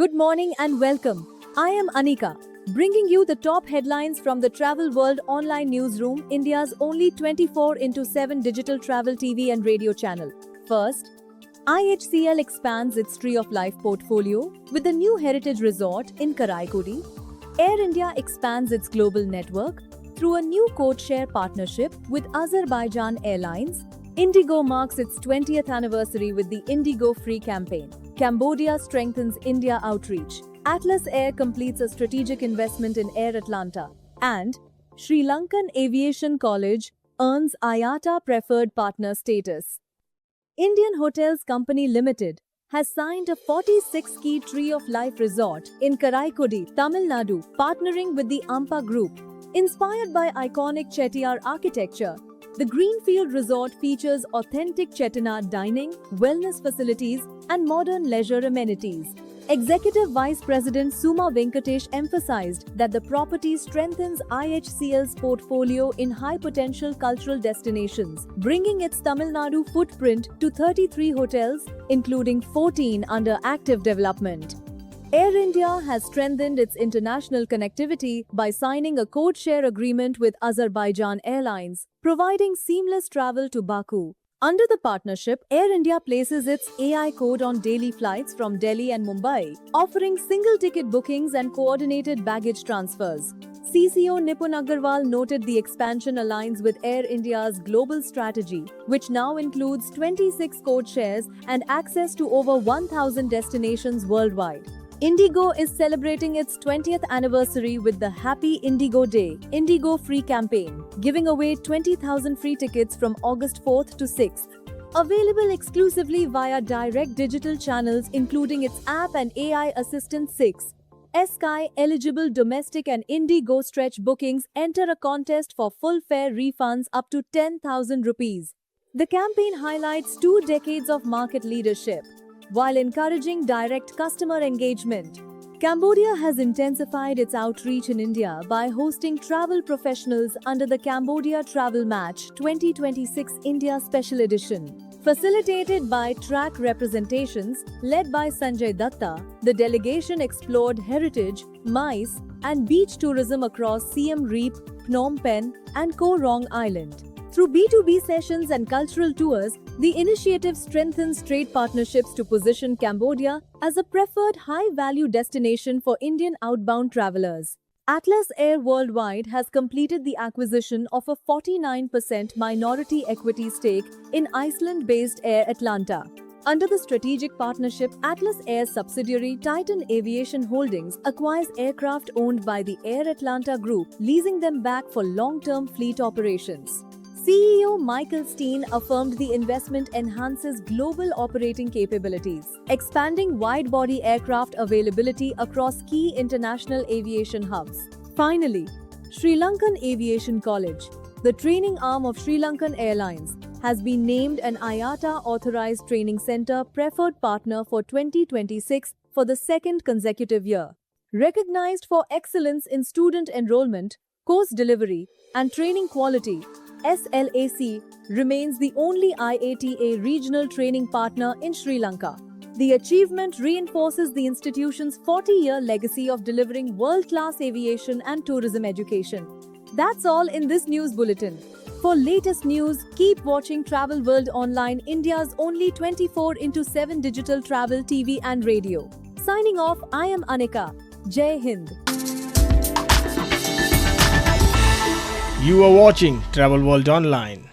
Good morning and welcome. I am Anika, bringing you the top headlines from the Travel World Online Newsroom, India's only 24/7 digital travel TV and radio channel. First, IHCL expands its Tree of Life portfolio with the new heritage resort in Karaikudi. Air India expands its global network through a new codeshare partnership with Azerbaijan Airlines. Indigo marks its 20th anniversary with the Indigo Free campaign. Cambodia strengthens India outreach. Atlas Air completes a strategic investment in Air Atlanta. And Sri Lankan Aviation College earns IATA Preferred Partner status. Indian Hotels Company Limited has signed a 46-key Tree of Life resort in Karaikudi, Tamil Nadu, partnering with the Ampa Group. Inspired by iconic Chettiar architecture, the Greenfield Resort features authentic Chettinad dining, wellness facilities, and modern leisure amenities. Executive Vice President Suma Venkatesh emphasized that the property strengthens IHCL's portfolio in high-potential cultural destinations, bringing its Tamil Nadu footprint to 33 hotels, including 14 under active development. Air India has strengthened its international connectivity by signing a codeshare agreement with Azerbaijan Airlines, providing seamless travel to Baku. Under the partnership, Air India places its AI code on daily flights from Delhi and Mumbai, offering single-ticket bookings and coordinated baggage transfers. CCO Nipun Agarwal noted the expansion aligns with Air India's global strategy, which now includes 26 codeshares and access to over 1,000 destinations worldwide. Indigo is celebrating its 20th anniversary with the Happy Indigo Day, Indigo Free campaign, giving away 20,000 free tickets from August 4th to 6th. Available exclusively via direct digital channels including its app and AI Assistant 6. Sky eligible domestic and Indigo stretch bookings enter a contest for full fare refunds up to 10,000 rupees. The campaign highlights 2 decades of market leadership, while encouraging direct customer engagement. Cambodia has intensified its outreach in India by hosting travel professionals under the Cambodia Travel Match 2026 India Special Edition. Facilitated by track representations led by Sanjay Datta, the delegation explored heritage, MICE, and beach tourism across Siem Reap, Phnom Penh, and Koh Rong Island. Through B2B sessions and cultural tours, the initiative strengthens trade partnerships to position Cambodia as a preferred high-value destination for Indian outbound travelers. Atlas Air Worldwide has completed the acquisition of a 49% minority equity stake in Iceland-based Air Atlanta. Under the strategic partnership, Atlas Air's subsidiary Titan Aviation Holdings acquires aircraft owned by the Air Atlanta Group, leasing them back for long-term fleet operations. CEO Michael Steen affirmed the investment enhances global operating capabilities, expanding wide-body aircraft availability across key international aviation hubs. Finally, Sri Lankan Aviation College, the training arm of Sri Lankan Airlines, has been named an IATA Authorized Training Center Preferred Partner for 2026 for the second consecutive year. Recognized for excellence in student enrollment, course delivery, and training quality, SLAC remains the only IATA regional training partner in Sri Lanka. The achievement reinforces the institution's 40-year legacy of delivering world-class aviation and tourism education. That's all in this news bulletin. For latest news, keep watching Travel World Online, India's only 24/7 digital travel TV and radio. Signing off, I am Anika. Jai Hind. You are watching Travel World Online.